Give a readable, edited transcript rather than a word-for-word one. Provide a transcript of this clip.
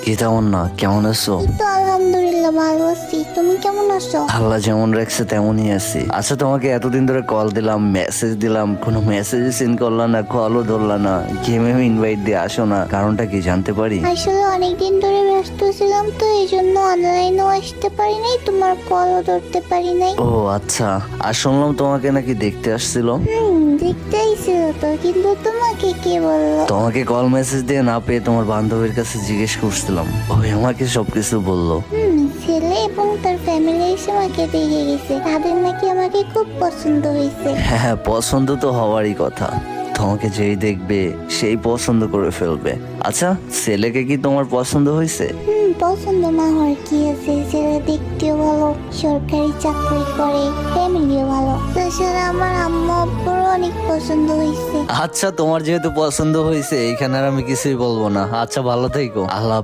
কি তেমন না, কেমন আছো? এই তো আলহামদুলিল্লাহ ভালো আছি। তুমি কেমন আছো? আল্লাহ যেমন রাখছে তেমনই আছি। আচ্ছা, তোমাকে এতদিন ধরে কল দিলাম, মেসেজ দিলাম, কোনো মেসেজ সিন করলা না, কলও ধরলা না, গেমে ইনভাইট দিয়ে আসো না, কারণটা কি জানতে পারি? আসলে অনেকদিন ধরে ব্যস্ত ছিলাম তো এই জন্য অনলাইনেও আসতে পারি নাই, তোমার কলও ধরতে পারি নাই। ও আচ্ছা, আর শুনলাম তোমাকে নাকি দেখতে আসছিল। দেখতে আইছিল তো, কিন্তু তোমাকে কে বললো? তোমাকে কল মেসেজ দিয়ে না পেয়ে তোমার বান্ধবীর কাছে জিজ্ঞেস করছিলাম, ওই আমাকে সবকিছু বললো। ছেলে এবং তার ফ্যামিলি এসে আমাকে দেখে গেছে, তাদের নাকি আমাকে খুব পছন্দ হয়েছে। হ্যাঁ, পছন্দ তো হওয়ারই কথা। তোমাকে যেই দেখবে সেই পছন্দ করে ফেলবে। আচ্ছা, ছেলেকে কি তোমার পছন্দ হয়েছে? পছন্দ না হওয়ার কি আছে? ছেলে দেখতেও ভালো, সরকারি চাকরি করে, ফ্যামিলিও ভালো। তাছাড়া আমার আম্মু আব্বুরও অনেক পছন্দ হয়েছে। আচ্ছা, তোমার যেহেতু পছন্দ হয়েছে, এখানে আর আমি কিছুই বলবো না। আচ্ছা, ভালো থেকো। আল্লাহ